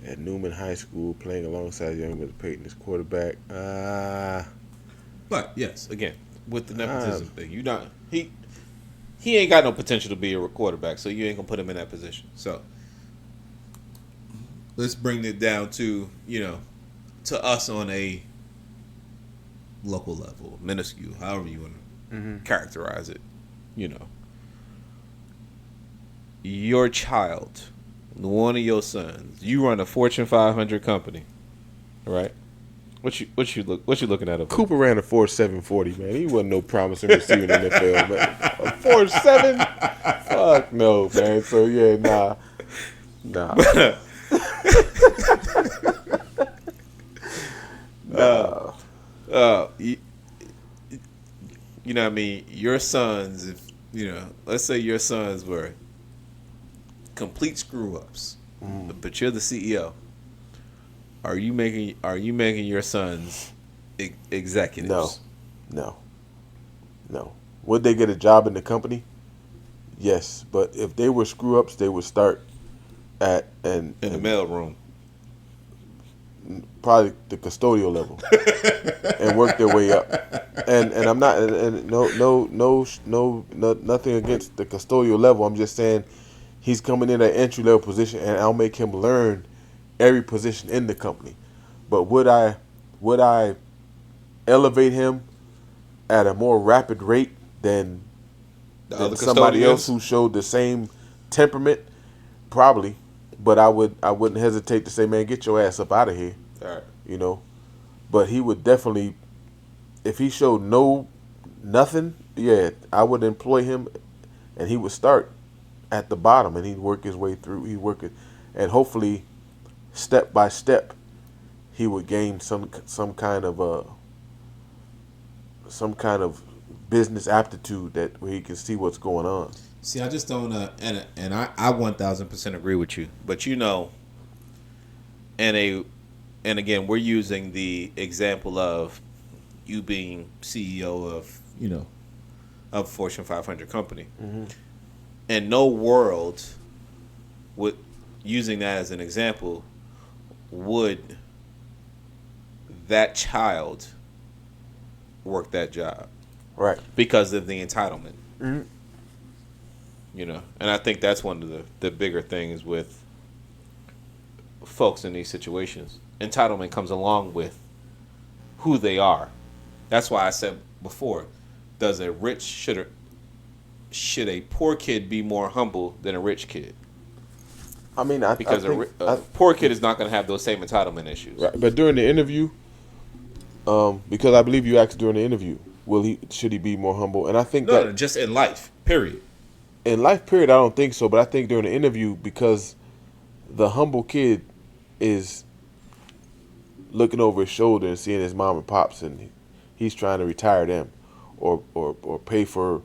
at Newman High School, playing alongside young Mr. Peyton as quarterback. But yes, again, with the nepotism thing, he ain't got no potential to be a quarterback, so you ain't gonna put him in that position. So let's bring it down to to us on a local level, minuscule, however you want to characterize it. Your child, one of your sons, you run a Fortune 500 company, right? What you looking at? Cooper ran a 4.740, man. He wasn't no promising receiver in the NFL, but a 4.7? Fuck no, man. So yeah, nah. You know what I mean? Your sons, if let's say your sons were complete screw ups, but you're the CEO. Are you making your sons executives? No. Would they get a job in the company? Yes, but if they were screw ups, they would start in the mail room, probably the custodial level, and work their way up. And I'm not nothing against the custodial level. I'm just saying he's coming in at entry level position, and I'll make him learn every position in the company. But would I elevate him at a more rapid rate than somebody else who showed the same temperament? Probably. But I wouldn't hesitate to say, man, get your ass up out of here. All right. But he would definitely, if he showed nothing, yeah, I would employ him, and he would start at the bottom, and he'd work his way through. He'd work it, and hopefully, step by step, he would gain some kind of business aptitude that where he can see what's going on. See, I just don't, and I 1,000% agree with you. But and again, we're using the example of you being CEO of of Fortune 500 company. Mm-hmm. In no world, with using that as an example, would that child work that job Right. because of the entitlement. Mm-hmm. And I think that's one of the bigger things with folks in these situations. Entitlement comes along with who they are. That's why I said before, does a rich should a poor kid be more humble than a rich kid? I mean, Because I think, a poor kid is not going to have those same entitlement issues. right, but during the interview, because I believe you asked during the interview, should he be more humble? And I think No, just in life, period. in life period, I don't think so. But I think during the interview, because the humble kid is looking over his shoulder and seeing his mom and pops, and he's trying to retire them, or pay for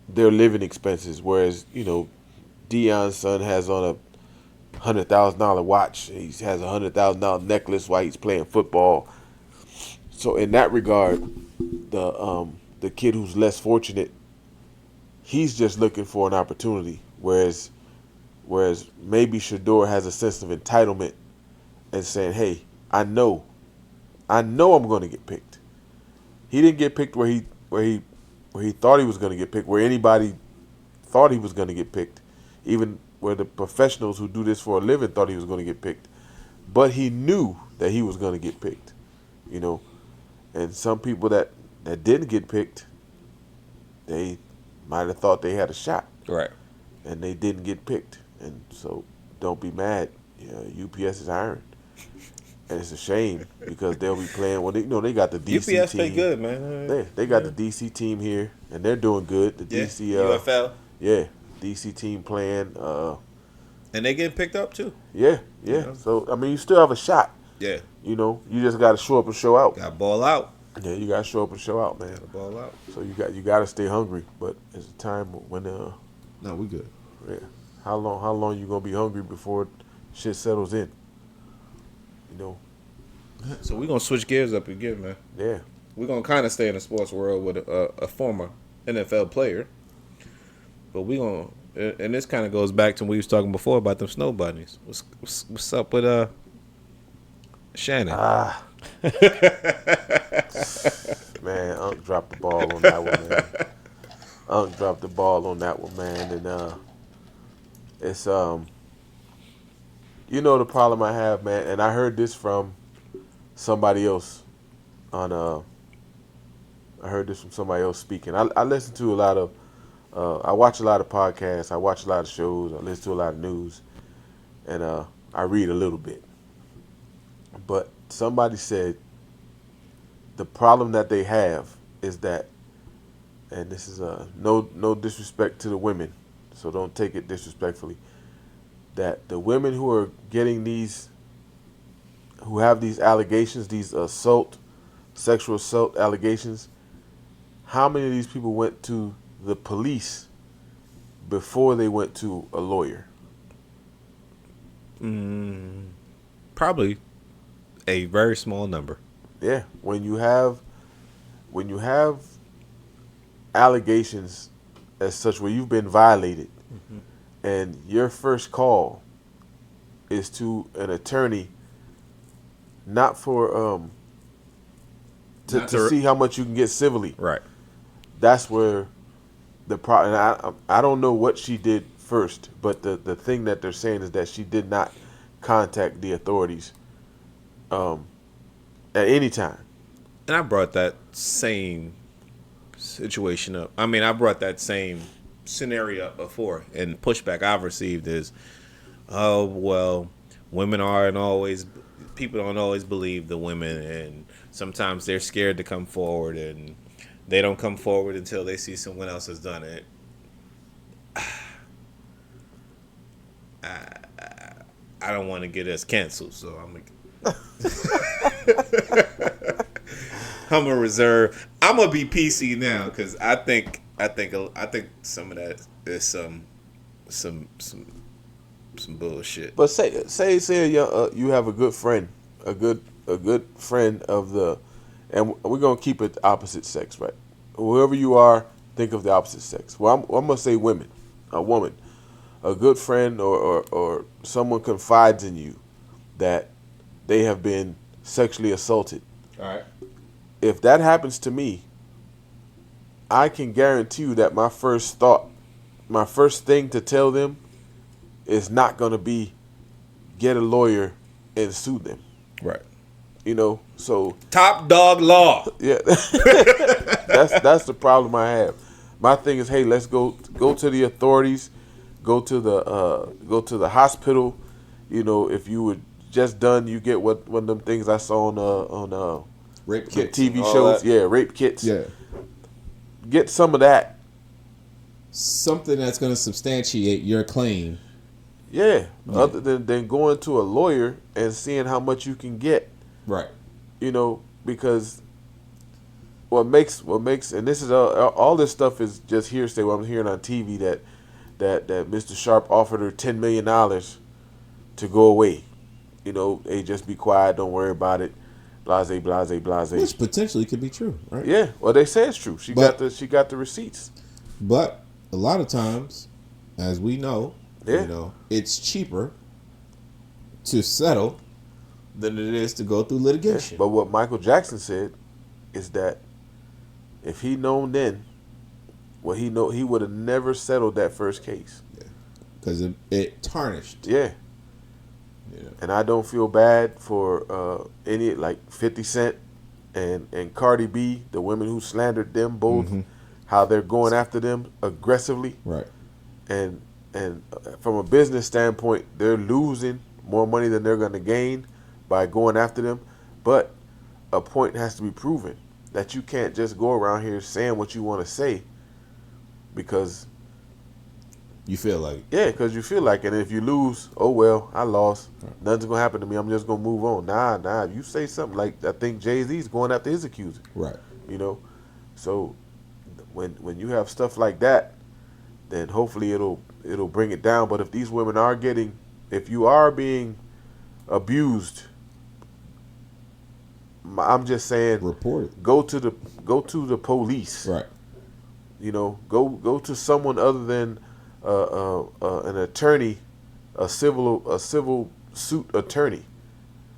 their living expenses. Whereas Dion's son has on a $100,000 watch. He has a $100,000 necklace while he's playing football. So in that regard, the kid who's less fortunate, he's just looking for an opportunity. Whereas maybe Shedeur has a sense of entitlement and saying, "Hey, I know I'm going to get picked." He didn't get picked where he thought he was going to get picked, where anybody thought he was going to get picked, even where the professionals who do this for a living thought he was going to get picked. But he knew that he was going to get picked, And some people that didn't get picked, they might have thought they had a shot. Right. And they didn't get picked. And so don't be mad. UPS is hiring. And it's a shame because they'll be playing. Well, they got the DC UPS team. play good, man. They got the DC team here, and they're doing good. The DC UFL. Yeah, DC team playing. And they getting picked up too. Yeah. So I mean, you still have a shot. Yeah. You just got to show up and show out. Got ball out. Yeah, you got to show up and show out, man. Got to ball out. So you got to stay hungry. But it's a time when No, we good. Yeah. How long you gonna be hungry before shit settles in? So we're gonna switch gears up again, man. Yeah. We're gonna kind of stay in the sports world with a former NFL player, but we gonna, and this kind of goes back to what we was talking before about them snow bunnies. What's up with Shannon? Man, Unc dropped the ball on that one, man. Unc dropped the ball on that one, man, and it's the problem I have, man, and I heard this from somebody else I heard this from somebody else speaking. I listen to a lot of I watch a lot of podcasts, I watch a lot of shows, I listen to a lot of news, and I read a little bit. But somebody said the problem that they have is that, and this is no disrespect to the women, so don't take it disrespectfully, that the women who are getting who have these allegations, these sexual assault allegations, how many of these people went to the police before they went to a lawyer? Probably a very small number. Yeah, when you have allegations as such where you've been violated, and your first call is to an attorney, not for to see how much you can get civilly. Right. That's where the problem. I don't know what she did first, but the thing that they're saying is that she did not contact the authorities at any time. And I brought that same situation up. I mean, I brought that same scenario up before, and pushback I've received is, oh, well, people don't always believe the women, and sometimes they're scared to come forward, and they don't come forward until they see someone else has done it. I don't want to get us canceled, so I'm like, I'm a reserve. I'm gonna be PC now because I think some of that is some bullshit. But say you have a good friend, a good friend of the, and we're gonna keep it opposite sex, right? Whoever you are, think of the opposite sex. Well, I'm gonna say women, a woman, a good friend or someone confides in you that they have been sexually assaulted. All right. If that happens to me, I can guarantee you that my first thing to tell them is not going to be get a lawyer and sue them. Right. You know, so Top dog law. yeah, that's the problem I have. My thing is, hey, let's go to the authorities, go to the hospital. You know, if you were just done, you get one of them things I saw on Rape the kits. TV and all shows. that. Yeah, rape kits. Yeah. Get some of that. Something that's going to substantiate your claim. Yeah, other than going to a lawyer and seeing how much you can get. Right. You know, because what makes and this is all this stuff is just hearsay. What I'm hearing on TV that Mr. Sharpe offered her $10 million to go away. You know, hey, just be quiet, don't worry about it. Blase, blase, blase. Which potentially could be true, right? Yeah, well, they say it's true. She got the receipts. But a lot of times, as we know, Yeah. you know, it's cheaper to settle than it is to go through litigation. But what Michael Jackson said is that if he known then, he would have never settled that first case. Because it tarnished. Yeah. Yeah. And I don't feel bad for any, like 50 Cent and Cardi B, the women who slandered them both, how they're going after them aggressively. Right. And from a business standpoint, they're losing more money than they're going to gain by going after them. But a point has to be proven that you can't just go around here saying what you want to say because You feel like. because you feel like it. And if you lose, oh well, I lost. Nothing's gonna happen to me. I'm just gonna move on. Nah. You say something like I think Jay-Z's going after his accuser. Right. You know, so when you have stuff like that, then hopefully it'll bring it down. But if these women are if you are being abused, I'm just saying, Report it. go to the police. Right. You know, go to someone other than an attorney, a civil suit attorney,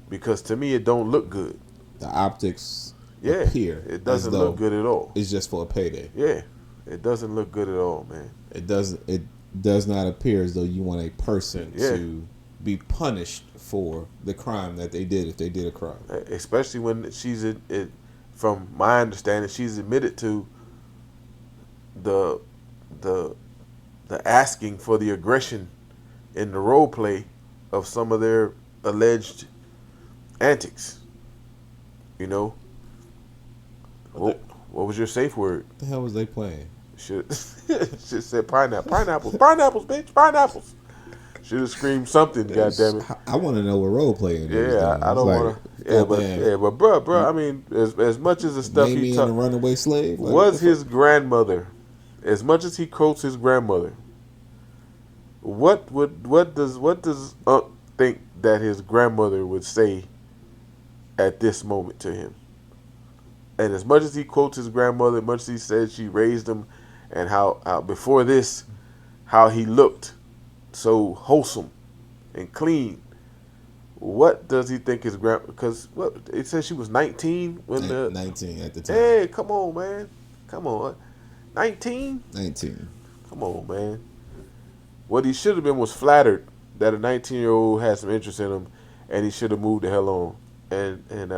because to me it don't look good. The optics Yeah, appear. it doesn't look good at all. It's just for a payday. Yeah, it doesn't look good at all, man. It does not appear as though you want a person to be punished for the crime that they did if they did a crime. Especially when she's from my understanding, she's admitted to the asking for the aggression in the role play of some of their alleged antics. You know, what was your safe word? What the hell was they playing? Should said pineapples, bitch, pineapples. Should have screamed something, goddammit. I want to know what role playing. Yeah, I don't want to. But bro, I mean, as much as the stuff he he talked, the runaway slave was his grandmother. As much as he quotes his grandmother, what does Unc think that his grandmother would say at this moment to him? And as much as he quotes his grandmother, as much as he said she raised him, and how before this, how he looked so wholesome and clean. What does he think his because what it said she was 19 when 19 at the time. Hey, come on, man. Come on. 19? 19. Come on, man. What he should have been was flattered that a 19-year-old had some interest in him, and he should have moved the hell on. And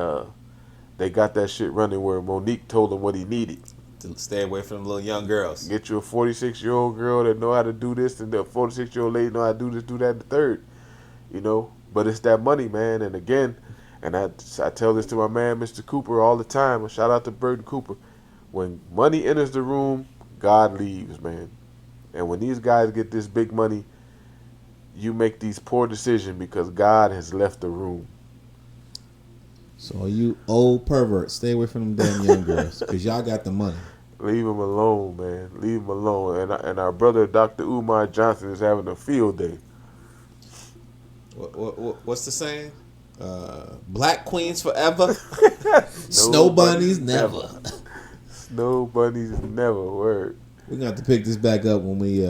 they got that shit running where Monique told him what he needed. To stay away from them little young girls. Get you a 46-year-old girl that know how to do this, and the 46-year-old lady know how to do this, do that, and the third. You know? But it's that money, man. And again, and I tell this to my man, Mr. Cooper, all the time. A shout out to Burton Cooper. When money enters the room, God leaves, man. And when these guys get this big money, you make these poor decisions because God has left the room. So you old perverts, stay away from them damn young girls, cause y'all got the money. Leave him alone, man. Leave him alone. And our brother Dr. Umar Johnson is having a field day. What's the saying? Black queens forever, snow bunnies never. Snow bunnies never. Word. We're gonna have to pick this back up when we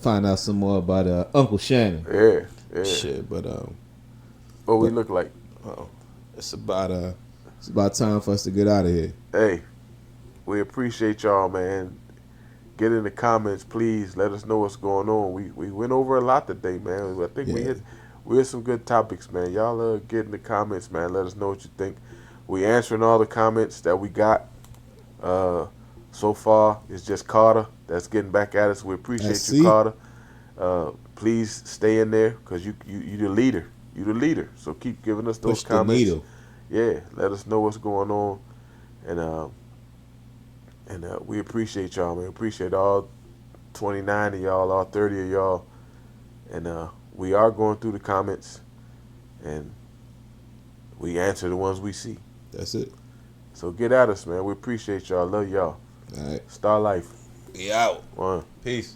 find out some more about Uncle Shannon. Yeah. Shit, but What we look like? it's about time for us to get out of here. Hey, we appreciate y'all, man. Get in the comments, please. Let us know what's going on. We went over a lot today, man. I think we hit some good topics, man. Y'all get in the comments, man. Let us know what you think. We answering all the comments that we got. So far, it's just Carter that's getting back at us. We appreciate you, Carter. Please stay in there because you the leader. You the leader. So keep giving us those comments. The needle. Yeah, let us know what's going on, and we appreciate y'all, man. Appreciate all 29 of y'all, all 30 of y'all, and we are going through the comments, and we answer the ones we see. That's it. So get at us, man. We appreciate y'all. Love y'all. All right. Star Life. We out. One. Peace.